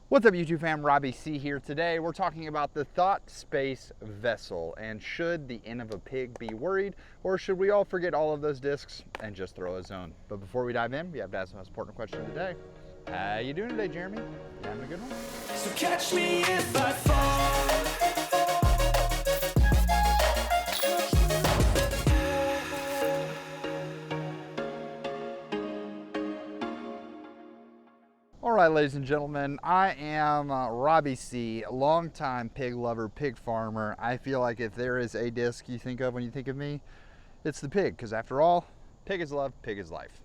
What's up YouTube fam, Robbie C here. Today we're talking about the Thought Space Vessel, and should the end of a pig be worried, or should we all forget all of those discs and just throw a zone? But before we dive in, we have to ask the most important question of the day. How you doing today, Jeremy? You having a good one? So catch me if I fall. All right, ladies and gentlemen, I am Robbie C, longtime pig lover, pig farmer. I feel like if there is a disc you think of when you think of me, it's the pig, because after all, pig is love, pig is life.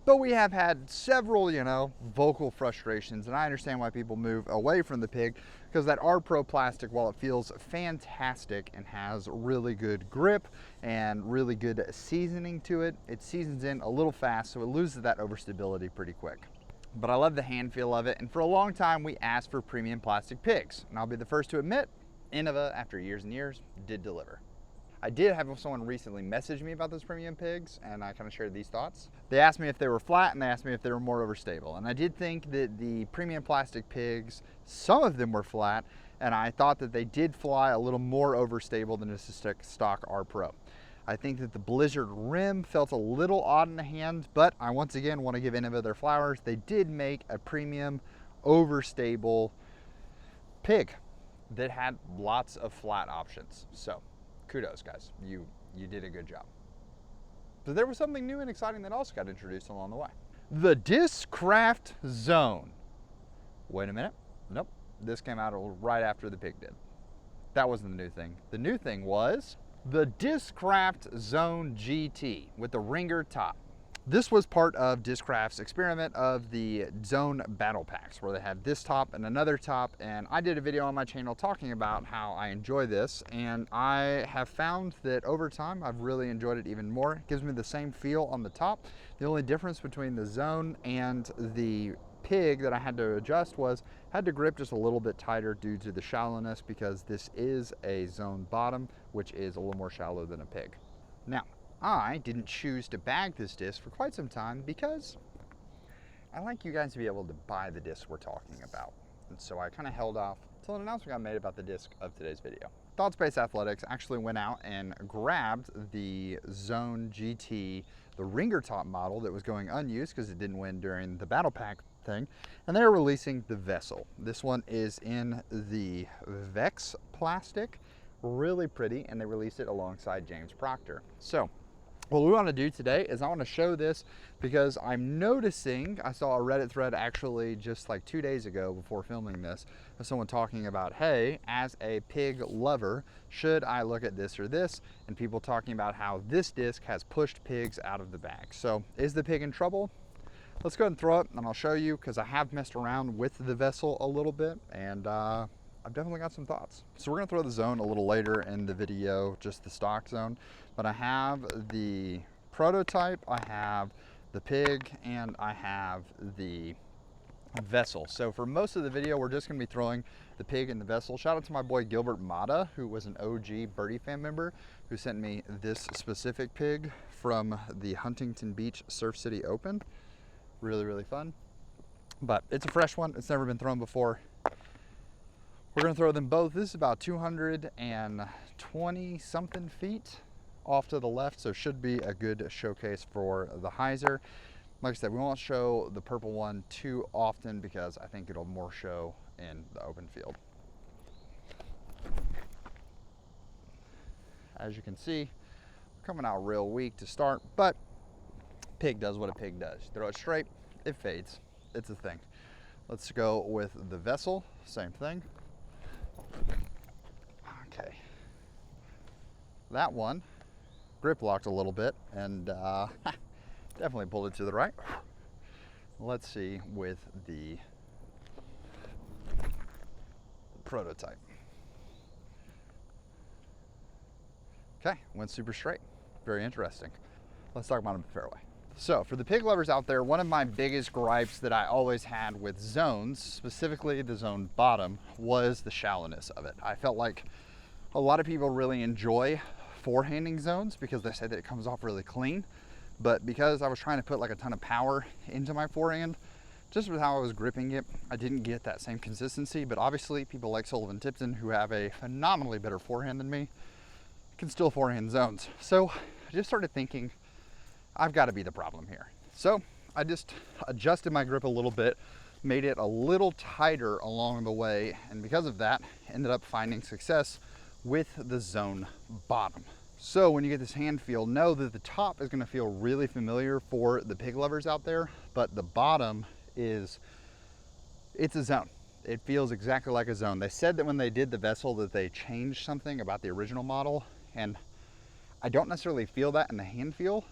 But we have had several, vocal frustrations, and I understand why people move away from the pig, because that R-Pro plastic, while it feels fantastic and has really good grip and really good seasoning to it, it seasons in a little fast, so it loses that overstability pretty quick. But I love the hand feel of it, and for a long time we asked for premium plastic pigs, and I'll be the first to admit, Innova, after years and years, did deliver. I did have someone recently message me about those premium pigs, and I kind of shared these thoughts. They asked me if they were flat, and they asked me if they were more overstable, and I did think that the premium plastic pigs, some of them were flat, and I thought that they did fly a little more overstable than a stock R-Pro. I think that the Blizzard rim felt a little odd in the hand, but I once again want to give Innova their flowers. They did make a premium, overstable pig that had lots of flat options. So kudos, guys. You did a good job. But there was something new and exciting that also got introduced along the way. The Discraft Zone. Wait a minute. Nope. This came out right after the pig did. That wasn't the new thing. The new thing was the Discraft Zone GT with the ringer top. This was part of Discraft's experiment of the Zone battle packs, where they had this top and another top, and I did a video on my channel talking about how I enjoy this, and I have found that over time I've really enjoyed it even more. It gives me the same feel on the top. The only difference between the Zone and the pig that I had to adjust was had to grip just a little bit tighter due to the shallowness, because this is a Zone bottom, which is a little more shallow than a pig. Now, I didn't choose to bag this disc for quite some time because I like you guys to be able to buy the disc we're talking about. And so I kind of held off until an announcement got made about the disc of today's video. Thought Space Athletics actually went out and grabbed the Zone GT, the ringer top model that was going unused because it didn't win during the battle pack thing, and they're releasing the Vessel. This one is in the Vex plastic, really pretty, and they released it alongside James Proctor. So what we want to do today is I want to show this because I'm noticing, I saw a Reddit thread actually just like 2 days ago before filming this, of someone talking about, hey, as a pig lover, should I look at this or this? And people talking about how this disc has pushed pigs out of the bag. So is the pig in trouble? Let's go ahead and throw it, and I'll show you, because I have messed around with the Vessel a little bit, and I've definitely got some thoughts. So we're gonna throw the Zone a little later in the video, just the stock Zone, but I have the prototype, I have the pig, and I have the Vessel. So for most of the video, we're just gonna be throwing the pig and the Vessel. Shout out to my boy Gilbert Mata, who was an OG Birdie fan member, who sent me this specific pig from the Huntington Beach Surf City Open. Really, really fun. But it's a fresh one, it's never been thrown before. We're gonna throw them both. This is about 220 something feet off to the left, so should be a good showcase for the hyzer. Like I said, we won't show the purple one too often because I think it'll more show in the open field. As you can see, coming out real weak to start, but pig does what a pig does. Throw it straight, it fades. It's a thing. Let's go with the Vessel, same thing. Okay. That one grip locked a little bit and definitely pulled it to the right. Let's see with the prototype. Okay, went super straight. Very interesting. Let's talk about the fairway. So for the pig lovers out there, one of my biggest gripes that I always had with zones, specifically the Zone bottom, was the shallowness of it. I felt like a lot of people really enjoy forehanding zones because they say that it comes off really clean. But because I was trying to put like a ton of power into my forehand just with how I was gripping it, I didn't get that same consistency, but obviously people like Sullivan Tipton, who have a phenomenally better forehand than me, can still forehand zones. So I just started thinking, I've got to be the problem here. So I just adjusted my grip a little bit, made it a little tighter along the way, and because of that, ended up finding success with the zone bottom. So when you get this hand feel, know that the top is gonna feel really familiar for the pig lovers out there, but the bottom it's a zone. It feels exactly like a zone. They said that when they did the vessel that they changed something about the original model, and I don't necessarily feel that in the hand feel,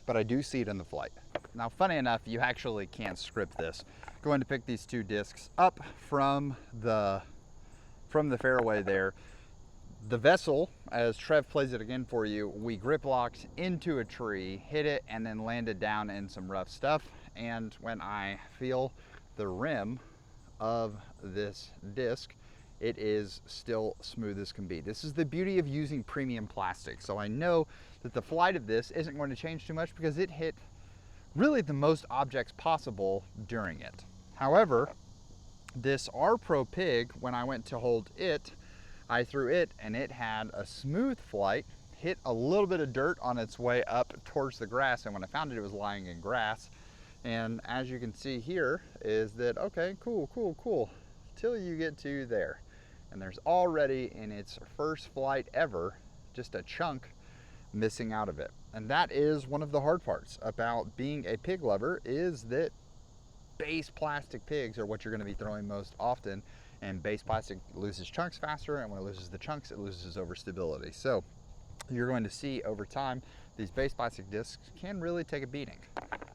but I do see it in the flight. Now, funny enough, you actually can't script this. Going to pick these two discs up from the fairway there. The vessel, as Trev plays it again for you, we grip locked into a tree, hit it, and then landed down in some rough stuff. And when I feel the rim of this disc, it is still smooth as can be. This is the beauty of using premium plastic. So I know that the flight of this isn't going to change too much because it hit really the most objects possible during it. However, this R Pro Pig, when I went to hold it, I threw it and it had a smooth flight, hit a little bit of dirt on its way up towards the grass, and when I found it, it was lying in grass. And as you can see here is that, okay, cool, till you get to there. And there's already, in its first flight ever, just a chunk missing out of it. And that is one of the hard parts about being a pig lover, is that base plastic pigs are what you're gonna be throwing most often, and base plastic loses chunks faster, and when it loses the chunks, it loses over stability. So you're going to see over time, these base plastic discs can really take a beating.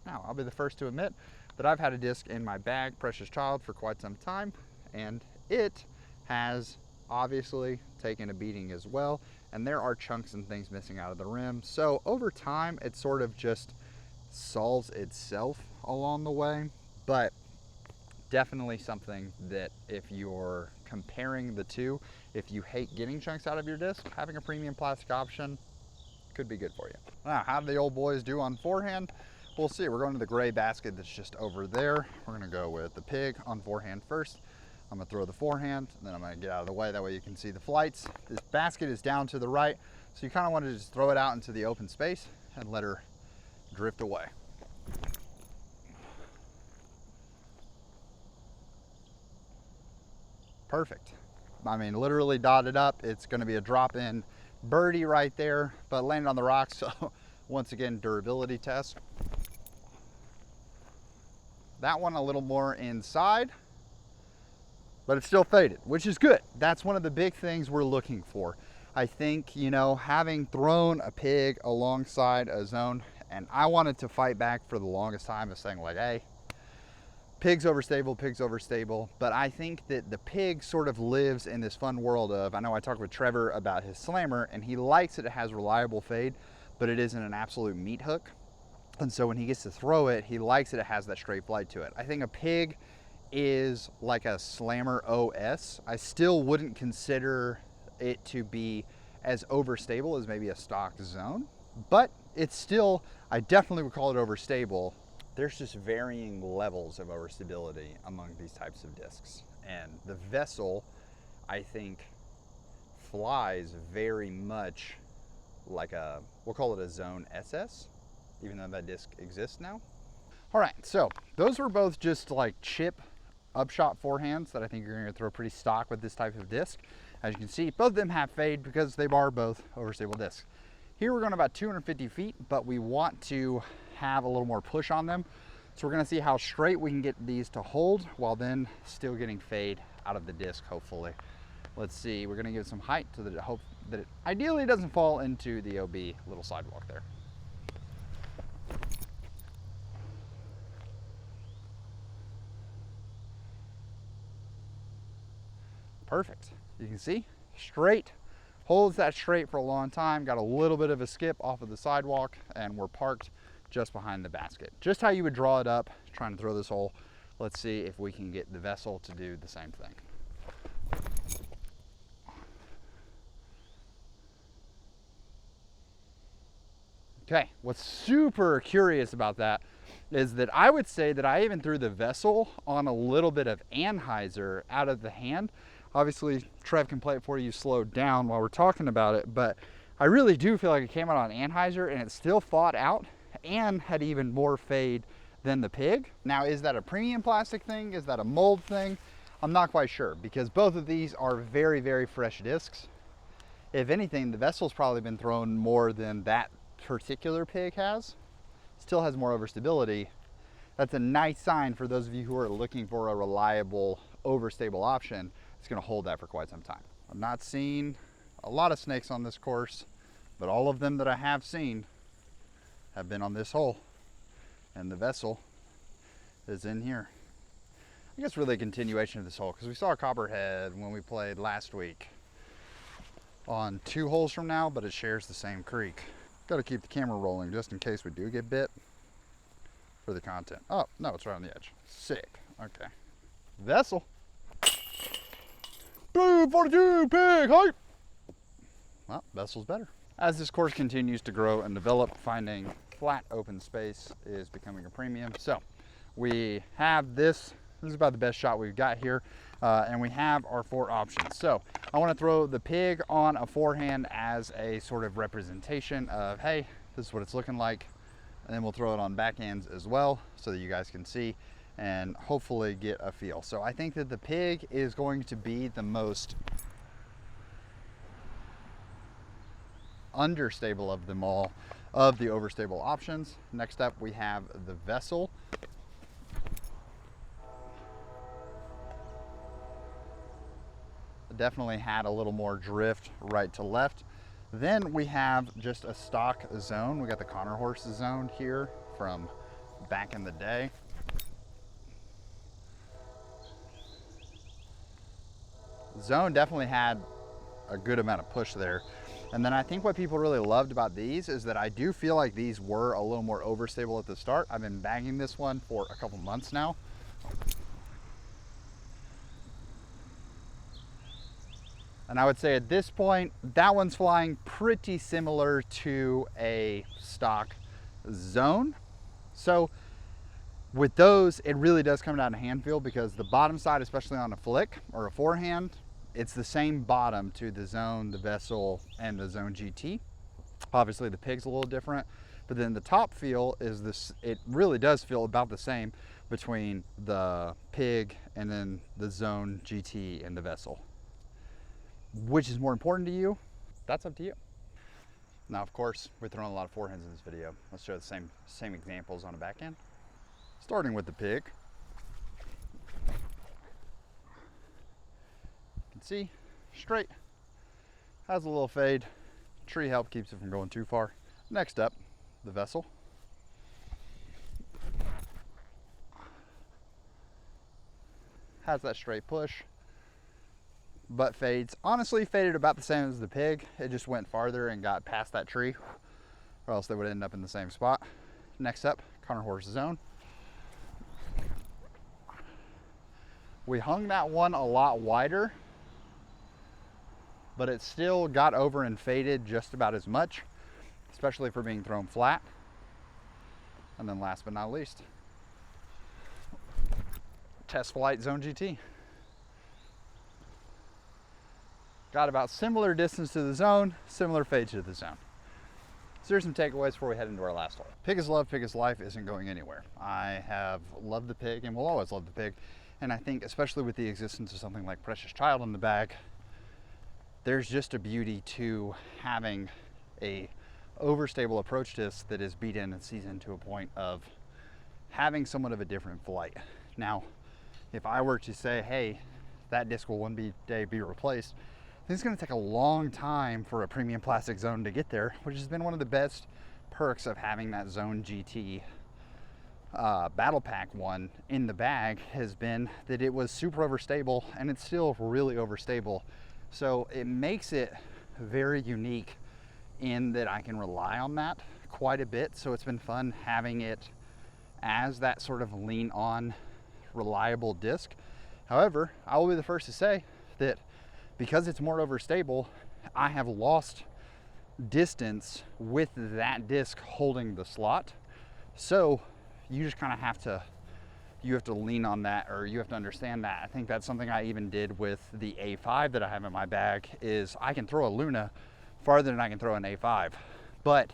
Now, I'll be the first to admit that I've had a disc in my bag, Precious Child, for quite some time, and it has obviously taken a beating as well, and there are chunks and things missing out of the rim. So over time, it sort of just solves itself along the way, but definitely something that if you're comparing the two, if you hate getting chunks out of your disc, having a premium plastic option could be good for you. Now, how do the old boys do on forehand? We'll see. We're going to the gray basket that's just over there. We're gonna go with the pig on forehand first. I'm gonna throw the forehand, and then I'm gonna get out of the way, that way you can see the flights. This basket is down to the right, so you kinda wanna just throw it out into the open space and let her drift away. Perfect. I mean, literally dotted up. It's gonna be a drop-in birdie right there, but landed on the rocks, so once again, durability test. That one a little more inside, but it's still faded, which is good. That's one of the big things we're looking for. I think, you know, having thrown a pig alongside a zone, and I wanted to fight back for the longest time of saying like, hey, pig's overstable, but I think that the pig sort of lives in this fun world of, I know I talked with Trevor about his slammer, and he likes that it has reliable fade, but it isn't an absolute meat hook. And so when he gets to throw it, he likes that it has that straight flight to it. I think a pig is like a slammer OS. I still wouldn't consider it to be as overstable as maybe a stock zone, but it's still, I definitely would call it overstable. There's just varying levels of overstability among these types of discs. And the vessel, I think, flies very much like a, we'll call it a zone SS, even though that disc exists now. All right, so those were both just like chip upshot forehands that I think you're gonna throw pretty stock with this type of disc. As you can see, both of them have fade because they are both overstable discs. Here we're going about 250 feet, but we want to have a little more push on them. So we're gonna see how straight we can get these to hold while then still getting fade out of the disc, hopefully. Let's see, we're gonna give it some height so that it hope that it ideally doesn't fall into the OB little sidewalk there. Perfect. You can see, straight, holds that straight for a long time, got a little bit of a skip off of the sidewalk, and we're parked just behind the basket. Just how you would draw it up, trying to throw this hole. Let's see if we can get the vessel to do the same thing. Okay, what's super curious about that is that I would say that I even threw the vessel on a little bit of anhyzer out of the hand. Obviously, Trev can play it for you slowed down while we're talking about it, but I really do feel like it came out on anhyzer and it still fought out and had even more fade than the pig. Now, is that a premium plastic thing? Is that a mold thing? I'm not quite sure, because both of these are very, very fresh discs. If anything, the vessel's probably been thrown more than that particular pig has. Still has more overstability. That's a nice sign for those of you who are looking for a reliable, overstable option. It's gonna hold that for quite some time. I've not seen a lot of snakes on this course, but all of them that I have seen have been on this hole, and the vessel is in here. I guess really a continuation of this hole, because we saw a copperhead when we played last week on 2 holes from now, but it shares the same creek. Got to keep the camera rolling just in case we do get bit for the content. Oh, no, it's right on the edge. Sick. Okay. Vessel. Boom, 42, pig, hype. Well, vessel's better. As this course continues to grow and develop, finding flat open space is becoming a premium. So we have this. This is about the best shot we've got here. And we have our 4 options. So I want to throw the pig on a forehand as a sort of representation of, hey, this is what it's looking like. And then we'll throw it on backhands as well so that you guys can see and hopefully get a feel. So I think that the pig is going to be the most understable of them all, of the overstable options. Next up, we have the vessel. Definitely had a little more drift right to left. Then we have just a stock zone. We got the Connor horse zone here from back in the day. Zone definitely had a good amount of push there. And then I think what people really loved about these is that I do feel like these were a little more overstable at the start. I've been bagging this one for a couple months now. And I would say at this point, that one's flying pretty similar to a stock zone. So with those, it really does come down to hand feel, because the bottom side, especially on a flick or a forehand, it's the same bottom to the zone, the vessel, and the zone GT. Obviously the pig's a little different, but then the top feel is this, it really does feel about the same between the pig and then the zone GT and the vessel. Which is more important to you? That's up to you. Now, of course, we're throwing a lot of forehands in this video. Let's show the same examples on a backhand. Starting with the pig. You can see, straight. Has a little fade. Tree help keeps it from going too far. Next up, the vessel. Has that straight push, but fades. Honestly, faded about the same as the pig. It just went farther and got past that tree, or else they would end up in the same spot. Next up, Connor horse zone. We hung that one a lot wider, but it still got over and faded just about as much, especially for being thrown flat. And then last but not least, test flight zone GT. Got about similar distance to the zone, similar fade to the zone. So here's some takeaways before we head into our last hole. Pig is love, pig is life isn't going anywhere. I have loved the pig and will always love the pig. And I think especially with the existence of something like Precious Child in the bag, there's just a beauty to having a overstable approach disc that is beaten and seasoned to a point of having somewhat of a different flight. Now, if I were to say, hey, that disc will one day be replaced, I think it's going to take a long time for a premium plastic zone to get there, which has been one of the best perks of having that Zone GT battle pack one in the bag, has been that it was super overstable, and it's still really overstable. So it makes it very unique in that I can rely on that quite a bit. So it's been fun having it as that sort of lean on reliable disc. However, I will be the first to say that because it's more overstable, I have lost distance with that disc holding the slot. So you just kind of have to, you have to lean on that, or you have to understand that. I think that's something I even did with the A5 that I have in my bag, is I can throw a Luna farther than I can throw an A5, but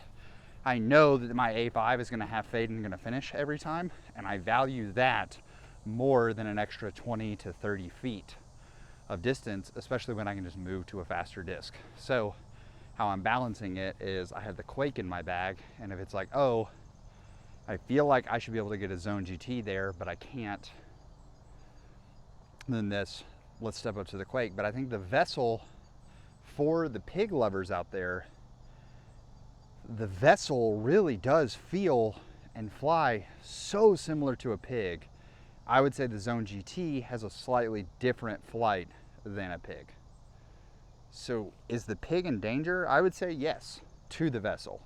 I know that my A5 is gonna have fade and gonna finish every time, and I value that more than an extra 20 to 30 feet of distance, especially when I can just move to a faster disc. So how I'm balancing it is I have the Quake in my bag, and if it's like, oh, I feel like I should be able to get a Zone GT there, but I can't, then let's step up to the Quake. But I think the Vessel, for the pig lovers out there, the Vessel really does feel and fly so similar to a pig. I would say the Zone GT has a slightly different flight than a pig. So is the pig in danger? I would say yes, to the Vessel.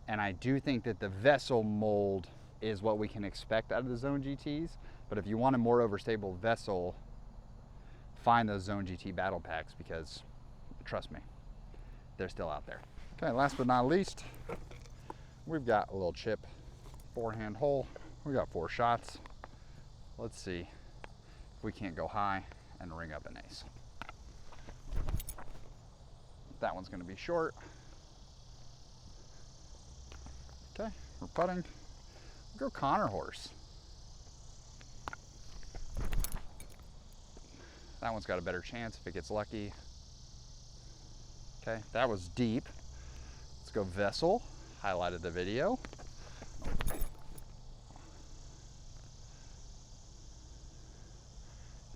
And I do think that the Vessel mold is what we can expect out of the Zone GTs. But if you want a more overstable Vessel, find those Zone GT battle packs, because trust me, they're still out there. Okay, last but not least, we've got a little chip forehand hole. We got 4 shots. Let's see if we can't go high and ring up an ace. That one's gonna be short. Okay, we're putting. We'll go Connor horse. That one's got a better chance if it gets lucky. Okay, that was deep. Let's go Vessel. Highlighted the video.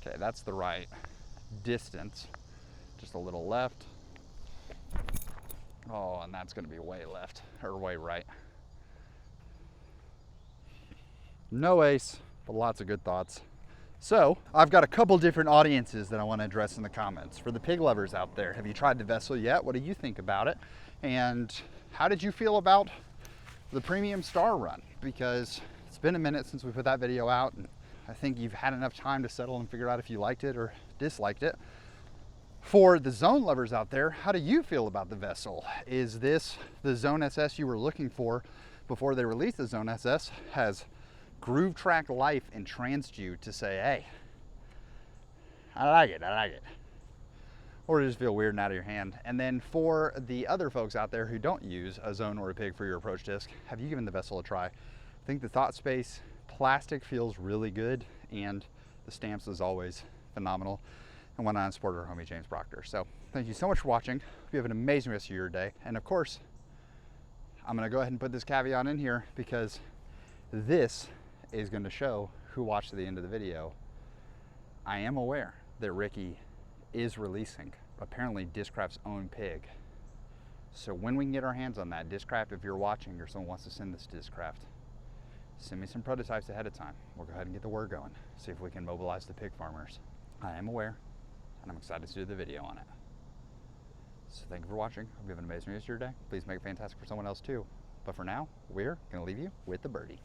Okay, that's the right distance. Just a little left. Oh, and that's gonna be way left, or way right. No ace, but lots of good thoughts. So, I've got a couple different audiences that I want to address in the comments. For the pig lovers out there, have you tried the Vessel yet? What do you think about it? And how did you feel about the Premium Star run? Because it's been a minute since we put that video out, and I think you've had enough time to settle and figure out if you liked it or disliked it. For the Zone lovers out there, how do you feel about the Vessel? Is this the Zone SS you were looking for before they released the Zone SS? Has Groove Track Life entranced you to say, hey, I like it, I like it? Or does it feel weird and out of your hand? And then for the other folks out there who don't use a Zone or a pig for your approach disc, have you given the Vessel a try? I think the Thought Space plastic feels really good, and the stamps is always phenomenal. And why not support our homie James Proctor? So thank you so much for watching. Hope you have an amazing rest of your day. And of course, I'm gonna go ahead and put this caveat in here, because this is going to show who watched to the end of the video. I am aware that Ricky is releasing apparently Discraft's own pig. So when we can get our hands on that, Discraft, if you're watching or someone wants to send this to Discraft, send me some prototypes ahead of time. We'll go ahead and get the word going. See if we can mobilize the pig farmers. I am aware, and I'm excited to do the video on it. So thank you for watching. Hope you have an amazing rest of your day. Please make it fantastic for someone else too. But for now, we're going to leave you with the birdie.